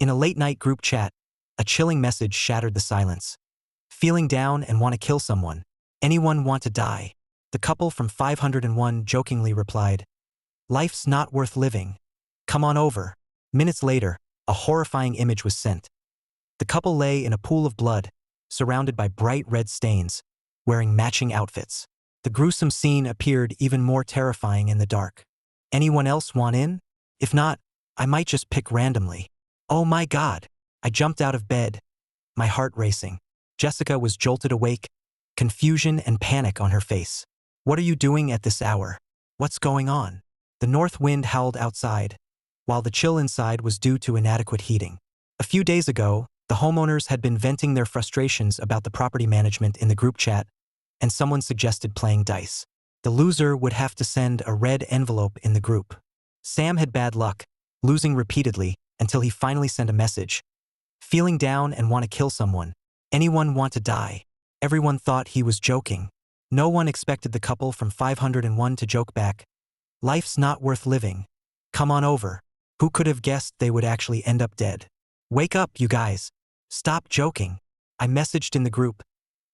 In a late-night group chat, a chilling message shattered the silence. Feeling down and want to kill someone? Anyone want to die? The couple from 501 jokingly replied, "Life's not worth living. Come on over." Minutes later, a horrifying image was sent. The couple lay in a pool of blood, surrounded by bright red stains, wearing matching outfits. The gruesome scene appeared even more terrifying in the dark. Anyone else want in? If not, I might just pick randomly. Oh my God! I jumped out of bed, my heart racing. Jessica was jolted awake, confusion and panic on her face. "What are you doing at this hour? What's going on?" The north wind howled outside, while the chill inside was due to inadequate heating. A few days ago, the homeowners had been venting their frustrations about the property management in the group chat, and someone suggested playing dice. The loser would have to send a red envelope in the group. Sam had bad luck, losing repeatedly until he finally sent a message. "Feeling down and want to kill someone? Anyone want to die?" Everyone thought he was joking. No one expected the couple from 501 to joke back, "Life's not worth living. Come on over." Who could have guessed they would actually end up dead? "Wake up, you guys. Stop joking," I messaged in the group,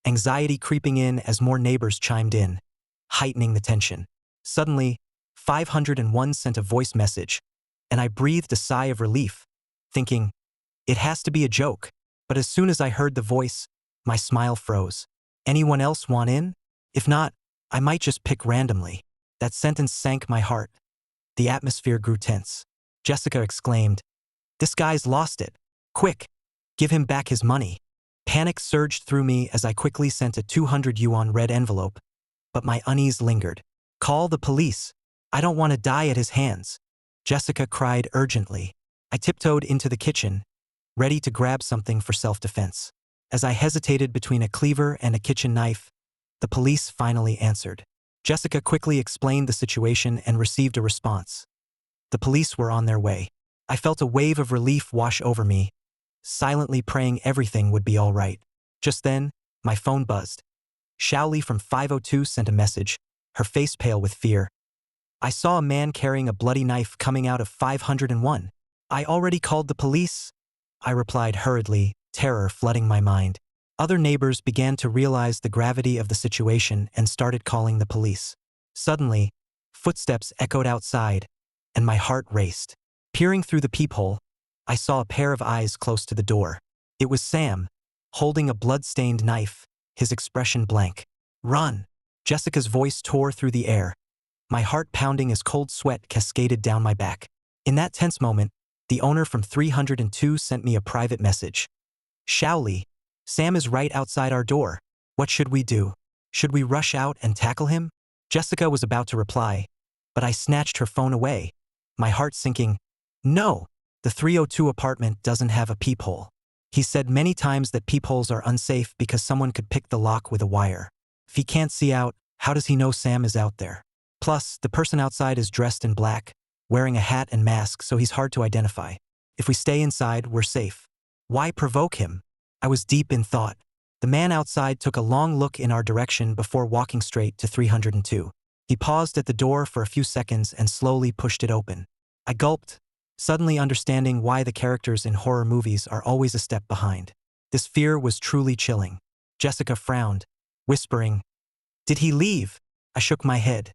anxiety creeping in as more neighbors chimed in, heightening the tension. Suddenly, 501 sent a voice message, and I breathed a sigh of relief, thinking, it has to be a joke. But as soon as I heard the voice, my smile froze. "Anyone else want in? If not, I might just pick randomly." That sentence sank my heart. The atmosphere grew tense. Jessica exclaimed, "This guy's lost it. Quick, give him back his money." Panic surged through me as I quickly sent a 200 yuan red envelope, but my unease lingered. "Call the police. I don't want to die at his hands," Jessica cried urgently. I tiptoed into the kitchen, ready to grab something for self-defense. As I hesitated between a cleaver and a kitchen knife, the police finally answered. Jessica quickly explained the situation and received a response. The police were on their way. I felt a wave of relief wash over me, silently praying everything would be all right. Just then, my phone buzzed. Xiaoli from 502 sent a message, her face pale with fear. "I saw a man carrying a bloody knife coming out of 501. I already called the police," I replied hurriedly, terror flooding my mind. Other neighbors began to realize the gravity of the situation and started calling the police. Suddenly, footsteps echoed outside, and my heart raced. Peering through the peephole, I saw a pair of eyes close to the door. It was Sam, holding a blood-stained knife, his expression blank. "Run!" Jessica's voice tore through the air, my heart pounding as cold sweat cascaded down my back. In that tense moment, the owner from 302 sent me a private message. "Xiaoli, Sam is right outside our door. What should we do? Should we rush out and tackle him?" Jessica was about to reply, but I snatched her phone away, my heart sinking. "No, the 302 apartment doesn't have a peephole. He said many times that peepholes are unsafe because someone could pick the lock with a wire. If he can't see out, how does he know Sam is out there? Plus, the person outside is dressed in black, wearing a hat and mask, so he's hard to identify. If we stay inside, we're safe. Why provoke him?" I was deep in thought. The man outside took a long look in our direction before walking straight to 302. He paused at the door for a few seconds and slowly pushed it open. I gulped, suddenly understanding why the characters in horror movies are always a step behind. This fear was truly chilling. Jessica frowned, whispering, "Did he leave?" I shook my head.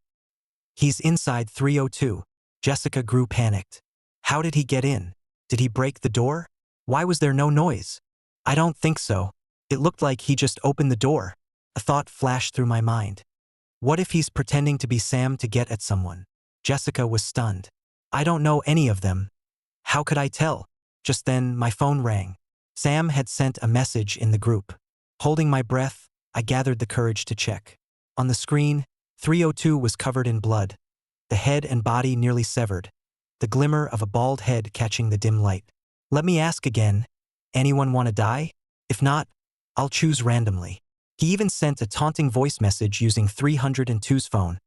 "He's inside 302. Jessica grew panicked. "How did he get in? Did he break the door? Why was there no noise?" "I don't think so. It looked like he just opened the door." A thought flashed through my mind. What if he's pretending to be Sam to get at someone? Jessica was stunned. "I don't know any of them. How could I tell?" Just then, my phone rang. Sam had sent a message in the group. Holding my breath, I gathered the courage to check. On the screen, 302 was covered in blood, the head and body nearly severed, the glimmer of a bald head catching the dim light. "Let me ask again, anyone want to die? If not, I'll choose randomly." He even sent a taunting voice message using 302's phone.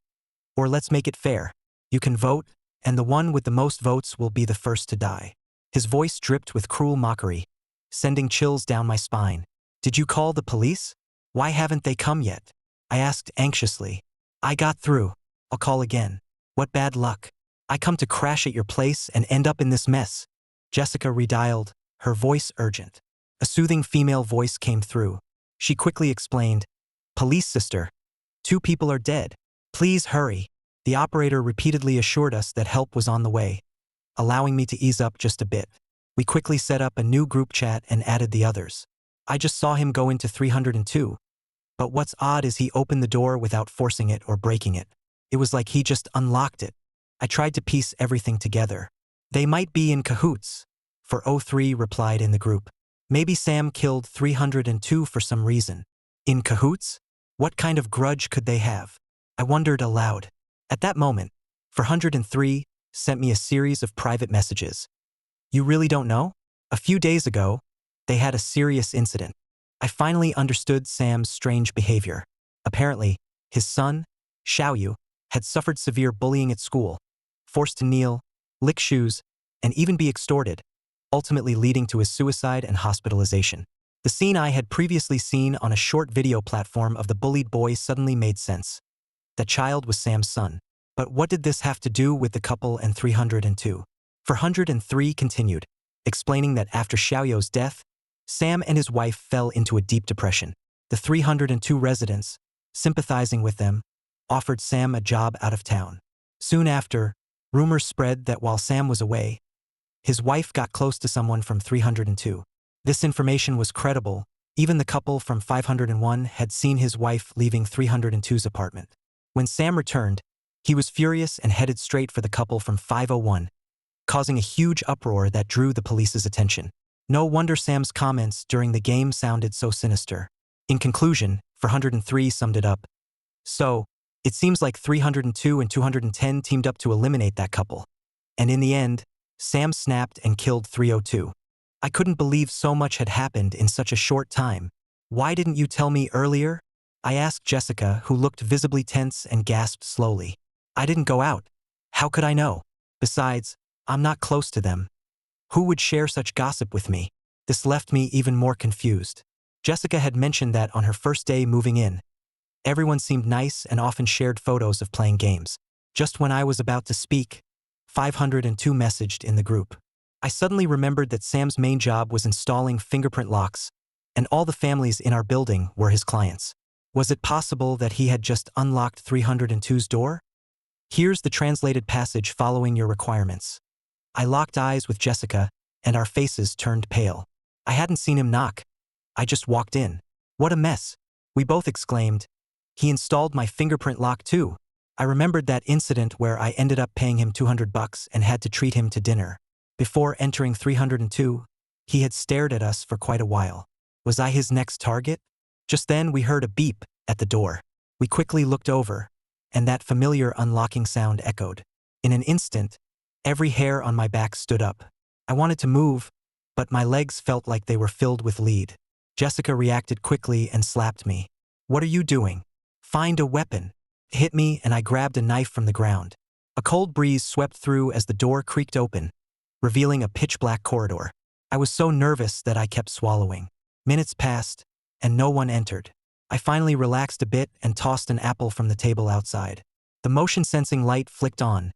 "Or let's make it fair. You can vote, and the one with the most votes will be the first to die." His voice dripped with cruel mockery, sending chills down my spine. "Did you call the police? Why haven't they come yet?" I asked anxiously. "I got through. I'll call again." "What bad luck. I come to crash at your place and end up in this mess." Jessica redialed, her voice urgent. A soothing female voice came through. She quickly explained, "Police, sister. 2 people are dead. Please hurry." The operator repeatedly assured us that help was on the way, allowing me to ease up just a bit. We quickly set up a new group chat and added the others. I just saw him go into 302. But what's odd is he opened the door without forcing it or breaking it. It was like he just unlocked it. I tried to piece everything together. They might be in cahoots. For O3 replied in the group. Maybe Sam killed 302 for some reason. In cahoots? What kind of grudge could they have? I wondered aloud. At that moment, 403 sent me a series of private messages. You really don't know? A few days ago, they had a serious incident. I finally understood Sam's strange behavior. Apparently, his son, Xiaoyu, had suffered severe bullying at school, forced to kneel, lick shoes, and even be extorted, ultimately leading to his suicide and hospitalization. The scene I had previously seen on a short video platform of the bullied boy suddenly made sense. That child was Sam's son. But what did this have to do with the couple and 302? 403 continued, explaining that after Xiaoyu's death, Sam and his wife fell into a deep depression. The 302 residents, sympathizing with them, offered Sam a job out of town. Soon after, rumors spread that while Sam was away, his wife got close to someone from 302. This information was credible. Even the couple from 501 had seen his wife leaving 302's apartment. When Sam returned, he was furious and headed straight for the couple from 501, causing a huge uproar that drew the police's attention. No wonder Sam's comments during the game sounded so sinister. In conclusion, 403 summed it up. So, it seems like 302 and 210 teamed up to eliminate that couple. And in the end, Sam snapped and killed 302. I couldn't believe so much had happened in such a short time. Why didn't you tell me earlier? I asked Jessica, who looked visibly tense and gasped slowly. I didn't go out. How could I know? Besides, I'm not close to them. Who would share such gossip with me? This left me even more confused. Jessica had mentioned that on her first day moving in, everyone seemed nice and often shared photos of playing games. Just when I was about to speak, 502 messaged in the group. I suddenly remembered that Sam's main job was installing fingerprint locks, and all the families in our building were his clients. Was it possible that he had just unlocked 302's door? Here's the translated passage following your requirements. I locked eyes with Jessica, and our faces turned pale. I hadn't seen him knock. I just walked in. What a mess. We both exclaimed. He installed my fingerprint lock too. I remembered that incident where I ended up paying him $200 and had to treat him to dinner. Before entering 302, he had stared at us for quite a while. Was I his next target? Just then we heard a beep at the door. We quickly looked over, and that familiar unlocking sound echoed. In an instant, every hair on my back stood up. I wanted to move, but my legs felt like they were filled with lead. Jessica reacted quickly and slapped me. What are you doing? Find a weapon. It hit me and I grabbed a knife from the ground. A cold breeze swept through as the door creaked open, revealing a pitch-black corridor. I was so nervous that I kept swallowing. Minutes passed, and no one entered. I finally relaxed a bit and tossed an apple from the table outside. The motion-sensing light flicked on,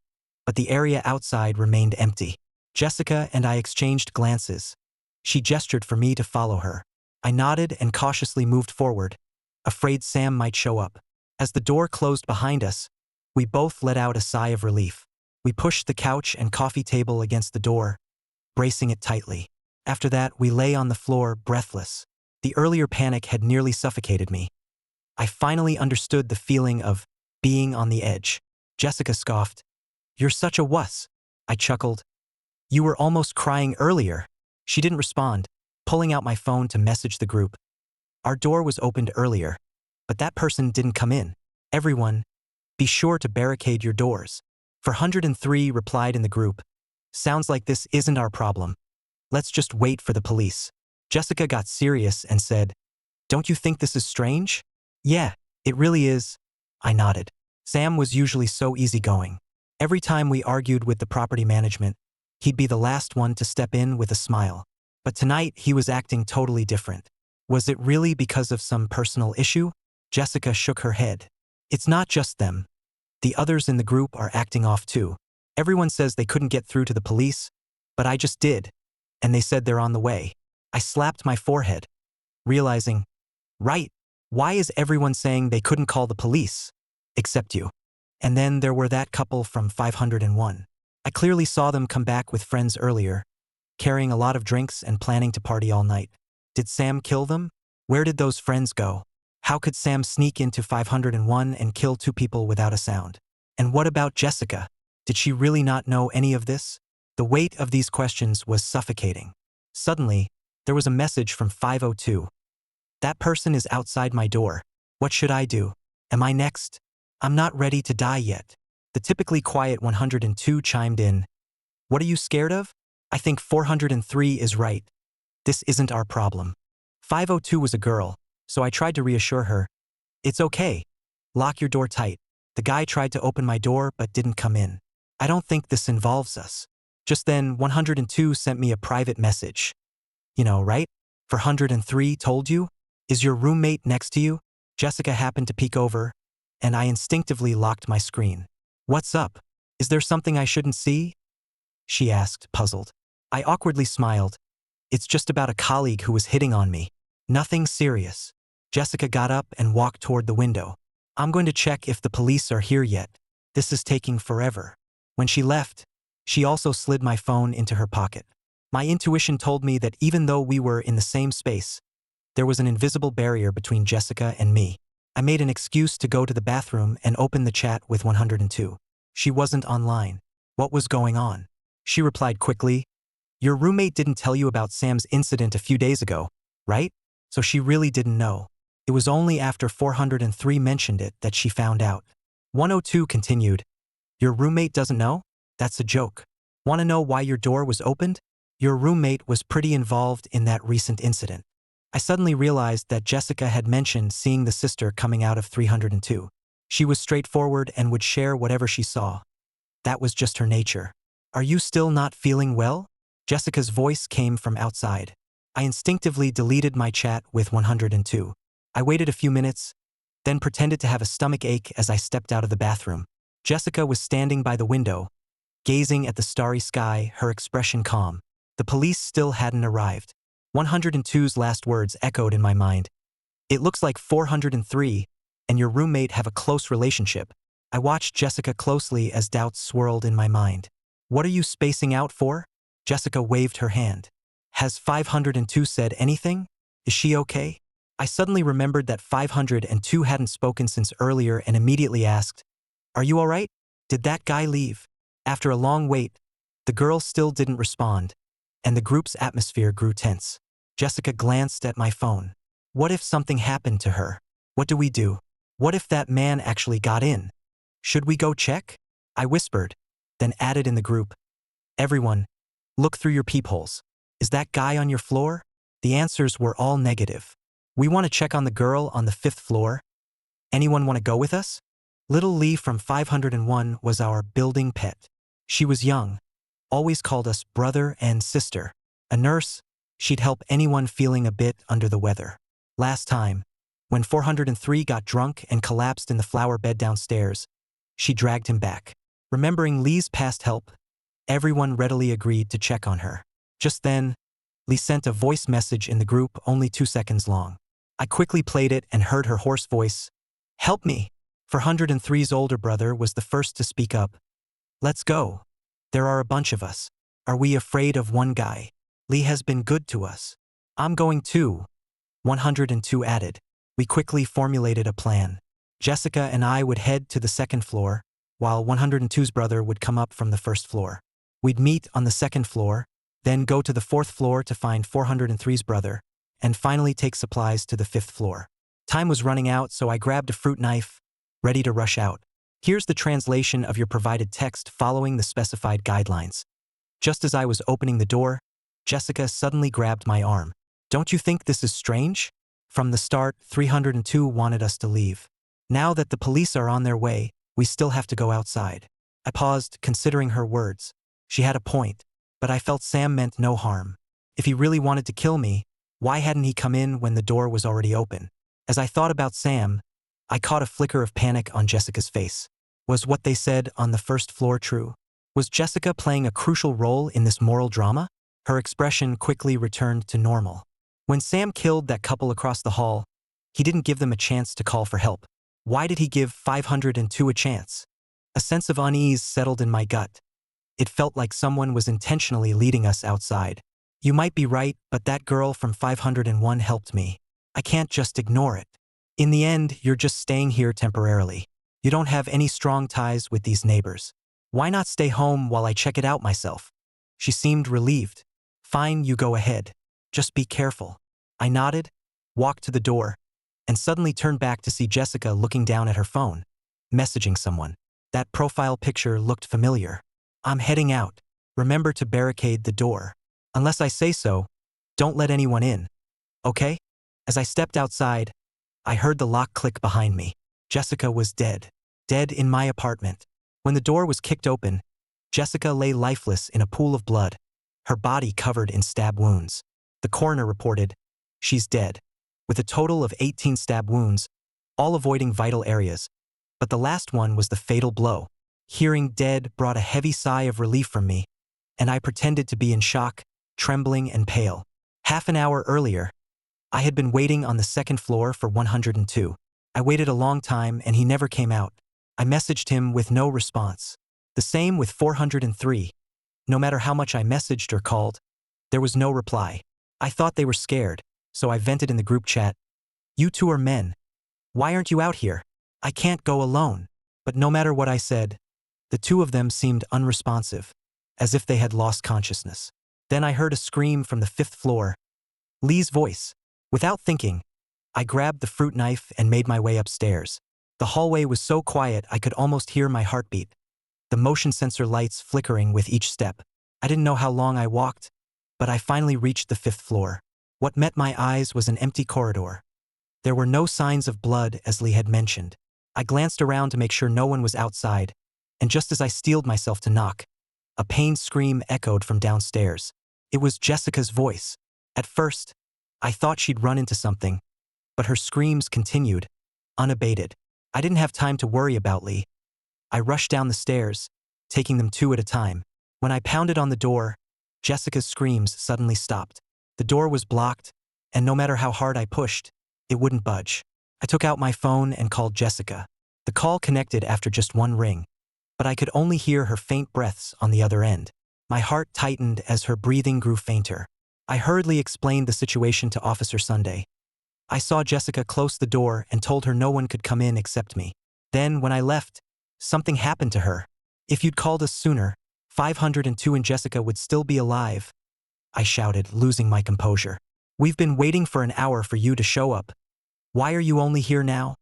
but the area outside remained empty. Jessica and I exchanged glances. She gestured for me to follow her. I nodded and cautiously moved forward, afraid Sam might show up. As the door closed behind us, we both let out a sigh of relief. We pushed the couch and coffee table against the door, bracing it tightly. After that, we lay on the floor, breathless. The earlier panic had nearly suffocated me. I finally understood the feeling of being on the edge. Jessica scoffed. You're such a wuss. I chuckled. You were almost crying earlier. She didn't respond, pulling out my phone to message the group. Our door was opened earlier, but that person didn't come in. Everyone, be sure to barricade your doors. 403 replied in the group. Sounds like this isn't our problem. Let's just wait for the police. Jessica got serious and said, Don't you think this is strange? Yeah, it really is. I nodded. Sam was usually so easygoing. Every time we argued with the property management, he'd be the last one to step in with a smile. But tonight he was acting totally different. Was it really because of some personal issue? Jessica shook her head. It's not just them. The others in the group are acting off too. Everyone says they couldn't get through to the police, but I just did. and they said they're on the way. I slapped my forehead, realizing, right, why is everyone saying they couldn't call the police? Except you. And then there were that couple from 501. I clearly saw them come back with friends earlier, carrying a lot of drinks and planning to party all night. Did Sam kill them? Where did those friends go? How could Sam sneak into 501 and kill two people without a sound? And what about Jessica? Did she really not know any of this? The weight of these questions was suffocating. Suddenly, there was a message from 502. That person is outside my door. What should I do? Am I next? I'm not ready to die yet. The typically quiet 102 chimed in. What are you scared of? I think 403 is right. This isn't our problem. 502 was a girl, so I tried to reassure her. It's okay. Lock your door tight. The guy tried to open my door but didn't come in. I don't think this involves us. Just then, 102 sent me a private message. You know, right? 403 told you? Is your roommate next to you? Jessica happened to peek over, and I instinctively locked my screen. What's up? Is there something I shouldn't see? She asked, puzzled. I awkwardly smiled. It's just about a colleague who was hitting on me. Nothing serious. Jessica got up and walked toward the window. I'm going to check if the police are here yet. This is taking forever. When she left, she also slid my phone into her pocket. My intuition told me that even though we were in the same space, there was an invisible barrier between Jessica and me. I made an excuse to go to the bathroom and open the chat with 102. She wasn't online. What was going on? She replied quickly, Your roommate didn't tell you about Sam's incident a few days ago, right? So she really didn't know. It was only after 403 mentioned it that she found out. 102 continued, Your roommate doesn't know? That's a joke. Want to know why your door was opened? Your roommate was pretty involved in that recent incident. I suddenly realized that Jessica had mentioned seeing the sister coming out of 302. She was straightforward and would share whatever she saw. That was just her nature. Are you still not feeling well? Jessica's voice came from outside. I instinctively deleted my chat with 102. I waited a few minutes, then pretended to have a stomach ache as I stepped out of the bathroom. Jessica was standing by the window, gazing at the starry sky, her expression calm. The police still hadn't arrived. 102's last words echoed in my mind. It looks like 403 and your roommate have a close relationship. I watched Jessica closely as doubts swirled in my mind. What are you spacing out for? Jessica waved her hand. Has 502 said anything? Is she okay? I suddenly remembered that 502 hadn't spoken since earlier and immediately asked, Are you all right? Did that guy leave? After a long wait, the girl still didn't respond, and the group's atmosphere grew tense. Jessica glanced at my phone. What if something happened to her? What do we do? What if that man actually got in? Should we go check? I whispered, then added in the group. Everyone, look through your peepholes. Is that guy on your floor? The answers were all negative. We want to check on the girl on the 5th floor. Anyone want to go with us? Little Lee from 501 was our building pet. She was young, always called us brother and sister. A nurse, she'd help anyone feeling a bit under the weather. Last time, when 403 got drunk and collapsed in the flower bed downstairs, she dragged him back. Remembering Lee's past help, everyone readily agreed to check on her. Just then, Lee sent a voice message in the group only 2 seconds long. I quickly played it and heard her hoarse voice. Help me! 403's older brother was the first to speak up. Let's go. There are a bunch of us. Are we afraid of one guy? Lee has been good to us. I'm going too, 102 added. We quickly formulated a plan. Jessica and I would head to the 2nd floor, while 102's brother would come up from the 1st floor. We'd meet on the 2nd floor, then go to the 4th floor to find 403's brother, and finally take supplies to the 5th floor. Time was running out, so I grabbed a fruit knife, ready to rush out. Here's the translation of your provided text following the specified guidelines. Just as I was opening the door, Jessica suddenly grabbed my arm. Don't you think this is strange? From the start, 302 wanted us to leave. Now that the police are on their way, we still have to go outside. I paused, considering her words. She had a point, but I felt Sam meant no harm. If he really wanted to kill me, why hadn't he come in when the door was already open? As I thought about Sam, I caught a flicker of panic on Jessica's face. Was what they said on the 1st floor true? Was Jessica playing a crucial role in this moral drama? Her expression quickly returned to normal. When Sam killed that couple across the hall, he didn't give them a chance to call for help. Why did he give 502 a chance? A sense of unease settled in my gut. It felt like someone was intentionally leading us outside. You might be right, but that girl from 501 helped me. I can't just ignore it. In the end, you're just staying here temporarily. You don't have any strong ties with these neighbors. Why not stay home while I check it out myself? She seemed relieved. Fine, you go ahead. Just be careful. I nodded, walked to the door, and suddenly turned back to see Jessica looking down at her phone, messaging someone. That profile picture looked familiar. I'm heading out. Remember to barricade the door. Unless I say so, don't let anyone in. Okay? As I stepped outside, I heard the lock click behind me. Jessica was dead. Dead in my apartment. When the door was kicked open, Jessica lay lifeless in a pool of blood, her body covered in stab wounds. The coroner reported, she's dead, with a total of 18 stab wounds, all avoiding vital areas. But the last one was the fatal blow. Hearing dead brought a heavy sigh of relief from me, and I pretended to be in shock, trembling and pale. Half an hour earlier, I had been waiting on the second floor for 102. I waited a long time and he never came out. I messaged him with no response. The same with 403. No matter how much I messaged or called, there was no reply. I thought they were scared, so I vented in the group chat. You two are men. Why aren't you out here? I can't go alone. But no matter what I said, the two of them seemed unresponsive, as if they had lost consciousness. Then I heard a scream from the fifth floor. Lee's voice. Without thinking, I grabbed the fruit knife and made my way upstairs. The hallway was so quiet I could almost hear my heartbeat, the motion sensor lights flickering with each step. I didn't know how long I walked, but I finally reached the fifth floor. What met my eyes was an empty corridor. There were no signs of blood, as Lee had mentioned. I glanced around to make sure no one was outside, and just as I steeled myself to knock, a pained scream echoed from downstairs. It was Jessica's voice. At first, I thought she'd run into something, but her screams continued, unabated. I didn't have time to worry about Lee. I rushed down the stairs, taking them two at a time. When I pounded on the door, Jessica's screams suddenly stopped. The door was blocked, and no matter how hard I pushed, it wouldn't budge. I took out my phone and called Jessica. The call connected after just one ring, but I could only hear her faint breaths on the other end. My heart tightened as her breathing grew fainter. I hurriedly explained the situation to Officer Sunday. I saw Jessica close the door and told her no one could come in except me. Then, when I left, something happened to her. If you'd called us sooner, 502 and Jessica would still be alive, I shouted, losing my composure. We've been waiting for an hour for you to show up. Why are you only here now?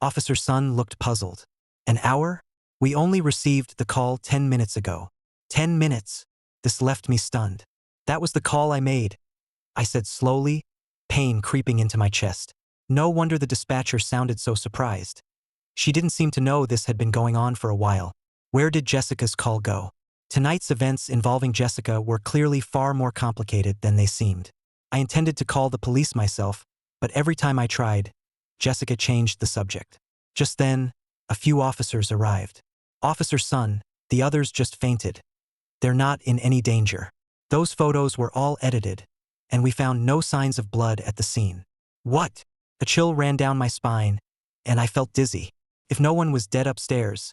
Officer Sun looked puzzled. An hour? We only received the call 10 minutes ago. 10 minutes. This left me stunned. That was the call I made, I said slowly, pain creeping into my chest. No wonder the dispatcher sounded so surprised. She didn't seem to know this had been going on for a while. Where did Jessica's call go? Tonight's events involving Jessica were clearly far more complicated than they seemed. I intended to call the police myself, but every time I tried, Jessica changed the subject. Just then, a few officers arrived. Officer Sun, the others just fainted. They're not in any danger. Those photos were all edited, and we found no signs of blood at the scene. What? A chill ran down my spine, and I felt dizzy. If no one was dead upstairs,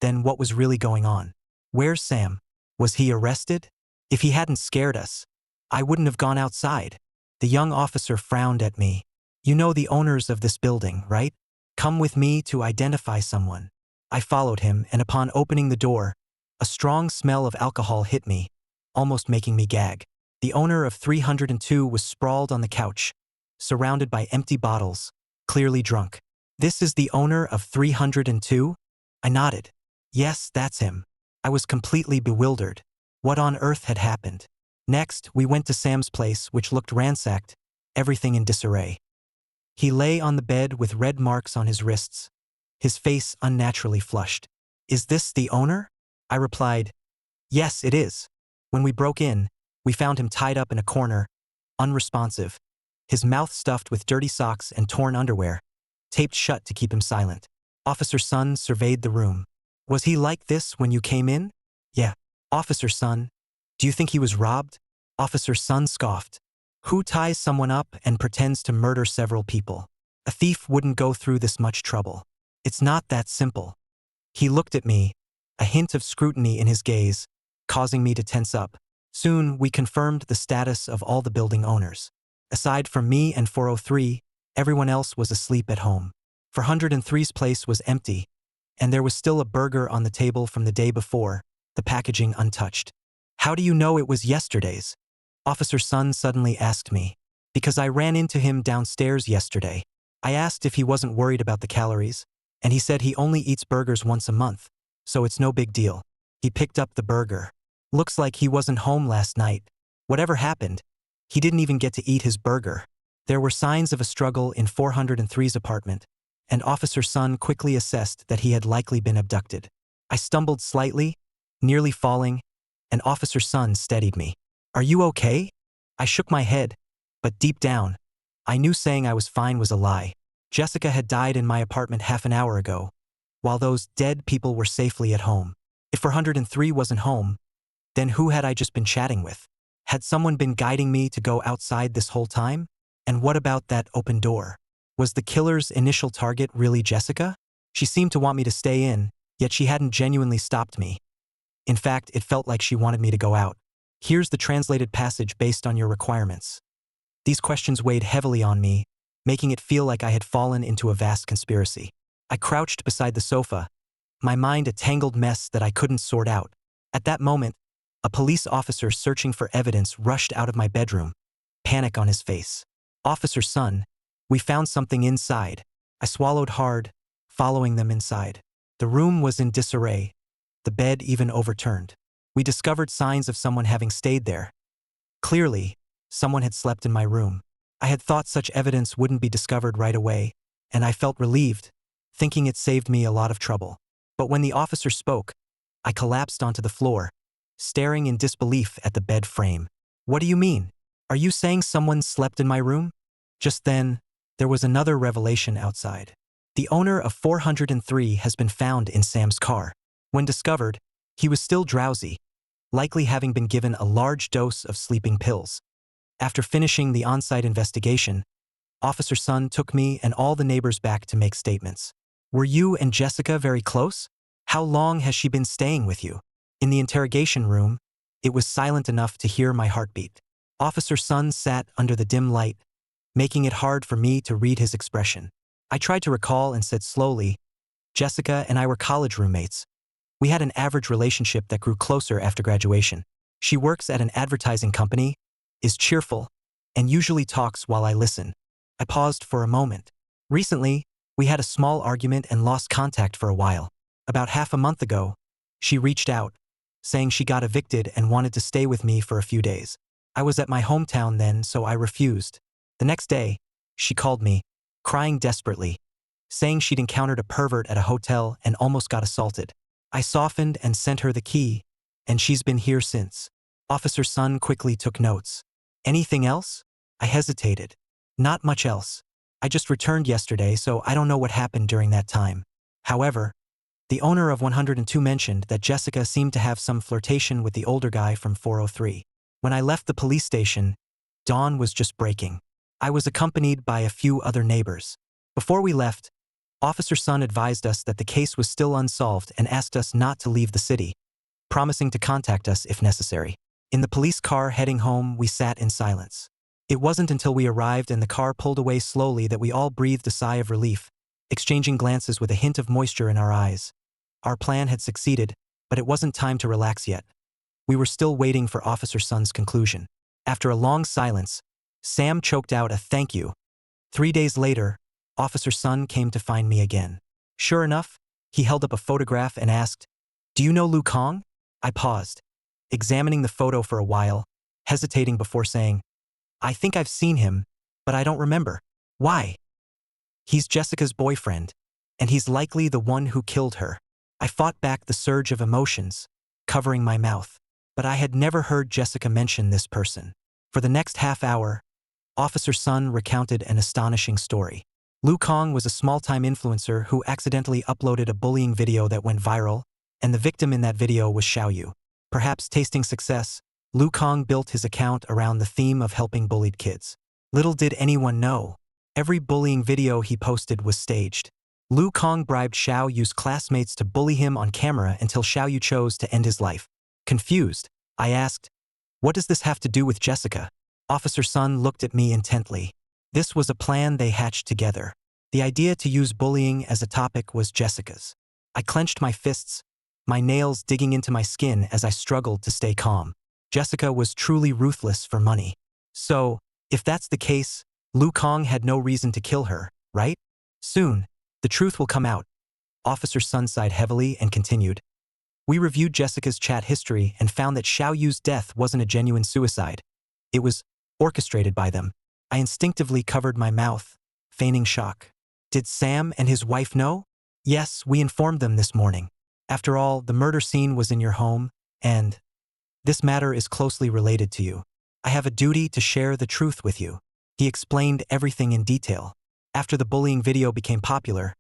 then what was really going on? Where's Sam? Was he arrested? If he hadn't scared us, I wouldn't have gone outside. The young officer frowned at me. You know the owners of this building, right? Come with me to identify someone. I followed him, and upon opening the door, a strong smell of alcohol hit me, almost making me gag. The owner of 302 was sprawled on the couch, surrounded by empty bottles, clearly drunk. This is the owner of 302? I nodded. Yes, that's him. I was completely bewildered. What on earth had happened? Next, we went to Sam's place, which looked ransacked, everything in disarray. He lay on the bed with red marks on his wrists, his face unnaturally flushed. Is this the owner? I replied, yes, it is. When we broke in, we found him tied up in a corner, unresponsive, his mouth stuffed with dirty socks and torn underwear, taped shut to keep him silent. Officer Sun surveyed the room. Was he like this when you came in? Yeah. Officer Sun, do you think he was robbed? Officer Sun scoffed. Who ties someone up and pretends to murder several people? A thief wouldn't go through this much trouble. It's not that simple. He looked at me, a hint of scrutiny in his gaze, causing me to tense up. Soon, we confirmed the status of all the building owners. Aside from me and 403, everyone else was asleep at home. 403's place was empty, and there was still a burger on the table from the day before, the packaging untouched. How do you know it was yesterday's? Officer Sun suddenly asked me. Because I ran into him downstairs yesterday. I asked if he wasn't worried about the calories, and he said he only eats burgers once a month, so it's no big deal. He picked up the burger. Looks like he wasn't home last night. Whatever happened, he didn't even get to eat his burger. There were signs of a struggle in 403's apartment, and Officer Sun quickly assessed that he had likely been abducted. I stumbled slightly, nearly falling, and Officer Sun steadied me. Are you okay? I shook my head, but deep down, I knew saying I was fine was a lie. Jessica had died in my apartment half an hour ago, while those dead people were safely at home. If 403 wasn't home, then who had I just been chatting with? Had someone been guiding me to go outside this whole time? And what about that open door? Was the killer's initial target really Jessica? She seemed to want me to stay in, yet she hadn't genuinely stopped me. In fact, it felt like she wanted me to go out. Here's the translated passage based on your requirements. These questions weighed heavily on me, making it feel like I had fallen into a vast conspiracy. I crouched beside the sofa, my mind a tangled mess that I couldn't sort out. At that moment, a police officer searching for evidence rushed out of my bedroom, panic on his face. Officer Sun, we found something inside. I swallowed hard, following them inside. The room was in disarray, the bed even overturned. We discovered signs of someone having stayed there. Clearly, someone had slept in my room. I had thought such evidence wouldn't be discovered right away, and I felt relieved, thinking it saved me a lot of trouble. But when the officer spoke, I collapsed onto the floor, staring in disbelief at the bed frame. What do you mean? Are you saying someone slept in my room? Just then, there was another revelation outside. The owner of 403 has been found in Sam's car. When discovered, he was still drowsy, likely having been given a large dose of sleeping pills. After finishing the on-site investigation, Officer Sun took me and all the neighbors back to make statements. Were you and Jessica very close? How long has she been staying with you? In the interrogation room, it was silent enough to hear my heartbeat. Officer Sun sat under the dim light, making it hard for me to read his expression. I tried to recall and said slowly, Jessica and I were college roommates. We had an average relationship that grew closer after graduation. She works at an advertising company, is cheerful, and usually talks while I listen. I paused for a moment. Recently, we had a small argument and lost contact for a while. About half a month ago, she reached out, saying she got evicted and wanted to stay with me for a few days. I was at my hometown then, so I refused. The next day, she called me, crying desperately, saying she'd encountered a pervert at a hotel and almost got assaulted. I softened and sent her the key, and she's been here since. Officer Sun quickly took notes. Anything else? I hesitated. Not much else. I just returned yesterday, so I don't know what happened during that time. However, the owner of 102 mentioned that Jessica seemed to have some flirtation with the older guy from 403. When I left the police station, dawn was just breaking. I was accompanied by a few other neighbors. Before we left, Officer Sun advised us that the case was still unsolved and asked us not to leave the city, promising to contact us if necessary. In the police car heading home, we sat in silence. It wasn't until we arrived and the car pulled away slowly that we all breathed a sigh of relief, exchanging glances with a hint of moisture in our eyes. Our plan had succeeded, but it wasn't time to relax yet. We were still waiting for Officer Sun's conclusion. After a long silence, Sam choked out a thank you. 3 days later, Officer Sun came to find me again. Sure enough, he held up a photograph and asked, "Do you know Lu Kong?" I paused, examining the photo for a while, hesitating before saying, "I think I've seen him, but I don't remember." "Why?" "He's Jessica's boyfriend, and he's likely the one who killed her." I fought back the surge of emotions, covering my mouth. But I had never heard Jessica mention this person. For the next half hour, Officer Sun recounted an astonishing story. Lu Kong was a small-time influencer who accidentally uploaded a bullying video that went viral, and the victim in that video was Xiaoyu. Perhaps tasting success, Lu Kang built his account around the theme of helping bullied kids. Little did anyone know, every bullying video he posted was staged. Lu Kang bribed Xiao Yu's classmates to bully him on camera until Xiao Yu chose to end his life. Confused, I asked, "What does this have to do with Jessica?" Officer Sun looked at me intently. This was a plan they hatched together. The idea to use bullying as a topic was Jessica's. I clenched my fists, my nails digging into my skin as I struggled to stay calm. Jessica was truly ruthless for money. So, if that's the case, Lu Kang had no reason to kill her, right? Soon, the truth will come out. Officer Sun sighed heavily and continued. We reviewed Jessica's chat history and found that Xiao Yu's death wasn't a genuine suicide. It was orchestrated by them. I instinctively covered my mouth, feigning shock. Did Sam and his wife know? Yes, we informed them this morning. After all, the murder scene was in your home, and this matter is closely related to you. I have a duty to share the truth with you. He explained everything in detail. After the bullying video became popular,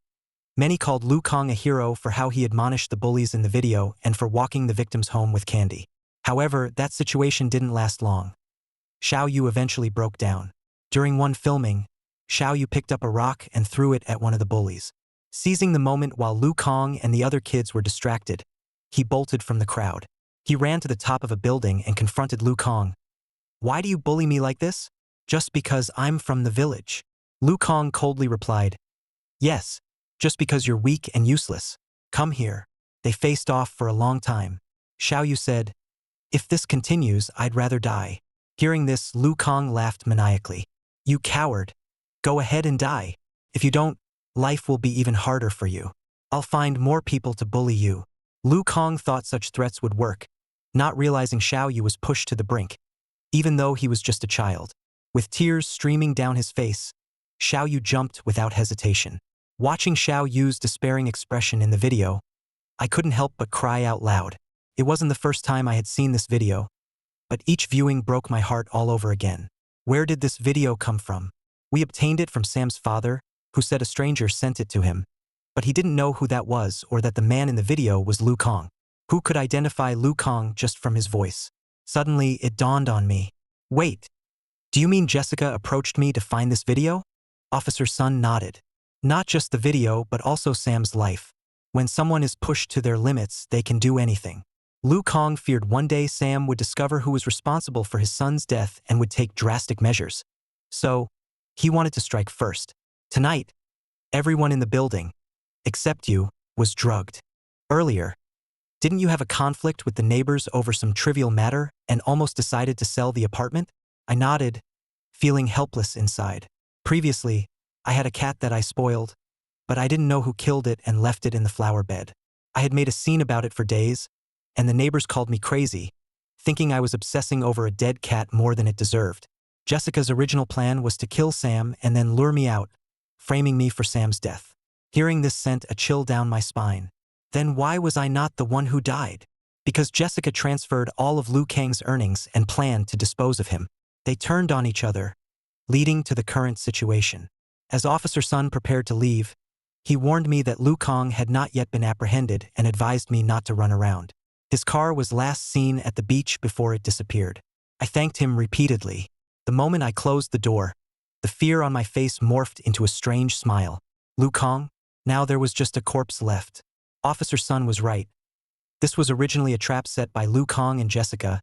many called Lu Kang a hero for how he admonished the bullies in the video and for walking the victims home with candy. However, that situation didn't last long. Xiao Yu eventually broke down. During one filming, Xiao Yu picked up a rock and threw it at one of the bullies. Seizing the moment while Lu Kang and the other kids were distracted, he bolted from the crowd. He ran to the top of a building and confronted Lu Kang. Why do you bully me like this? Just because I'm from the village. Lu Kang coldly replied, yes, just because you're weak and useless. Come here. They faced off for a long time. Xiao Yu said, if this continues, I'd rather die. Hearing this, Lu Kang laughed maniacally. You coward. Go ahead and die. If you don't, life will be even harder for you. I'll find more people to bully you. Lu Kang thought such threats would work, not realizing Xiao Yu was pushed to the brink, even though he was just a child. With tears streaming down his face, Xiao Yu jumped without hesitation. Watching Xiao Yu's despairing expression in the video, I couldn't help but cry out loud. It wasn't the first time I had seen this video, but each viewing broke my heart all over again. Where did this video come from? We obtained it from Sam's father, who said a stranger sent it to him, but he didn't know who that was or that the man in the video was Lu Kang. Who could identify Lu Kang just from his voice? Suddenly, it dawned on me. Wait, do you mean Jessica approached me to find this video? Officer Sun nodded. Not just the video, but also Sam's life. When someone is pushed to their limits, they can do anything. Lu Kang feared one day Sam would discover who was responsible for his son's death and would take drastic measures. So, he wanted to strike first. Tonight, everyone in the building, except you, was drugged. Earlier, didn't you have a conflict with the neighbors over some trivial matter and almost decided to sell the apartment? I nodded, feeling helpless inside. Previously, I had a cat that I spoiled, but I didn't know who killed it and left it in the flower bed. I had made a scene about it for days, and the neighbors called me crazy, thinking I was obsessing over a dead cat more than it deserved. Jessica's original plan was to kill Sam and then lure me out, framing me for Sam's death. Hearing this sent a chill down my spine. Then why was I not the one who died? Because Jessica transferred all of Lu Kang's earnings and planned to dispose of him. They turned on each other, leading to the current situation. As Officer Sun prepared to leave, he warned me that Lu Kang had not yet been apprehended and advised me not to run around. His car was last seen at the beach before it disappeared. I thanked him repeatedly. The moment I closed the door, the fear on my face morphed into a strange smile. Lu Kang? Now there was just a corpse left. Officer Sun was right. This was originally a trap set by Lu Kang and Jessica,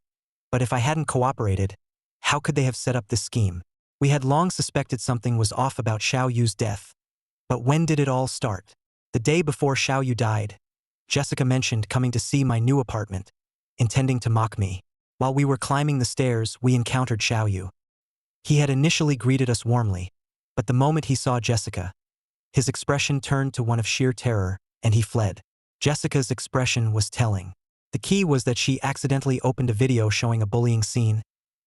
but if I hadn't cooperated, how could they have set up this scheme? We had long suspected something was off about Xiao Yu's death. But when did it all start? The day before Xiao Yu died, Jessica mentioned coming to see my new apartment, intending to mock me. While we were climbing the stairs, we encountered Xiao Yu. He had initially greeted us warmly, but the moment he saw Jessica, his expression turned to one of sheer terror, and he fled. Jessica's expression was telling. The key was that she accidentally opened a video showing a bullying scene,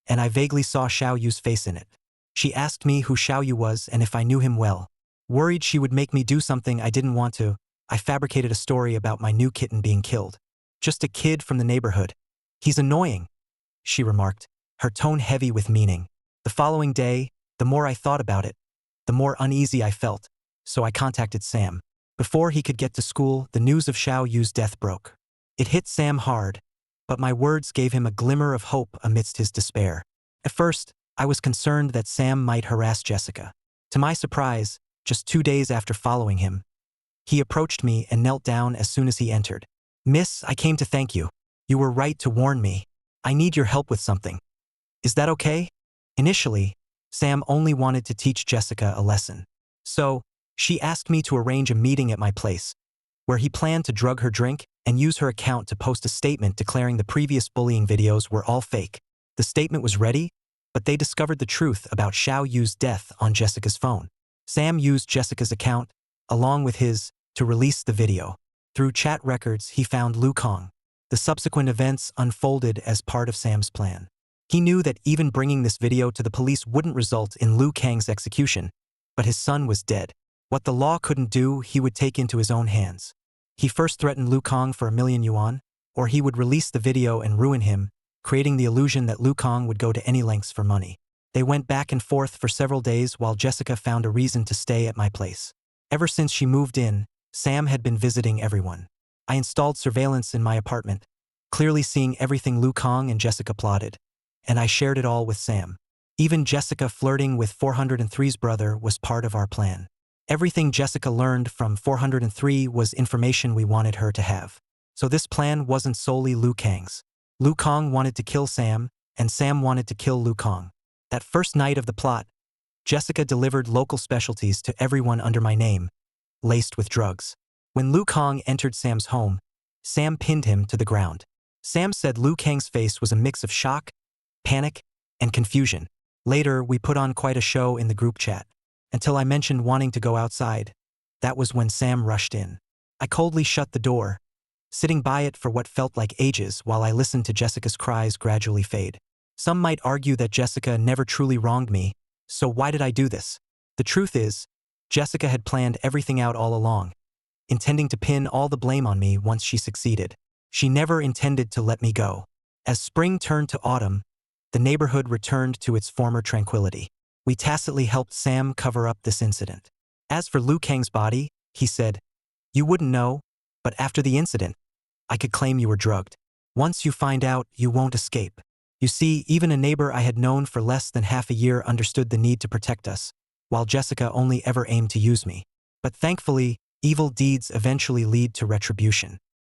and I vaguely saw Xiao Yu's face in it. She asked me who Xiao Yu was and if I knew him well. Worried she would make me do something I didn't want to, I fabricated a story about my new kitten being killed. Just a kid from the neighborhood. He's annoying, she remarked, her tone heavy with meaning. The following day, the more I thought about it, the more uneasy I felt, so I contacted Sam. Before he could get to school, the news of Xiao Yu's death broke. It hit Sam hard, but my words gave him a glimmer of hope amidst his despair. At first, I was concerned that Sam might harass Jessica. To my surprise, just 2 days after following him, he approached me and knelt down as soon as he entered. "Miss, I came to thank you. You were right to warn me. I need your help with something. Is that okay?" Initially, Sam only wanted to teach Jessica a lesson. So, she asked me to arrange a meeting at my place, where he planned to drug her drink and use her account to post a statement declaring the previous bullying videos were all fake. The statement was ready, but they discovered the truth about Xiao Yu's death on Jessica's phone. Sam used Jessica's account, along with his, to release the video. Through chat records, he found Lu Kang. The subsequent events unfolded as part of Sam's plan. He knew that even bringing this video to the police wouldn't result in Lu Kang's execution, but his son was dead. What the law couldn't do, he would take into his own hands. He first threatened Lu Kang for 1,000,000 yuan, or he would release the video and ruin him, creating the illusion that Lu Kang would go to any lengths for money. They went back and forth for several days while Jessica found a reason to stay at my place. Ever since she moved in, Sam had been visiting everyone. I installed surveillance in my apartment, clearly seeing everything Lu Kang and Jessica plotted, and I shared it all with Sam. Even Jessica flirting with 403's brother was part of our plan. Everything Jessica learned from 403 was information we wanted her to have. So this plan wasn't solely Lu Kang's. Lu Kang wanted to kill Sam, and Sam wanted to kill Lu Kang. That first night of the plot, Jessica delivered local specialties to everyone under my name, laced with drugs. When Lu Kang entered Sam's home, Sam pinned him to the ground. Sam said Lu Kang's face was a mix of shock, panic, and confusion. Later, we put on quite a show in the group chat. Until I mentioned wanting to go outside. That was when Sam rushed in. I coldly shut the door, sitting by it for what felt like ages while I listened to Jessica's cries gradually fade. Some might argue that Jessica never truly wronged me, so why did I do this? The truth is, Jessica had planned everything out all along, intending to pin all the blame on me once she succeeded. She never intended to let me go. As spring turned to autumn, the neighborhood returned to its former tranquility. We tacitly helped Sam cover up this incident. As for Lu Kang's body, he said, "You wouldn't know, but after the incident, I could claim you were drugged. Once you find out, you won't escape." You see, even a neighbor I had known for less than half a year understood the need to protect us, while Jessica only ever aimed to use me. But thankfully, evil deeds eventually lead to retribution.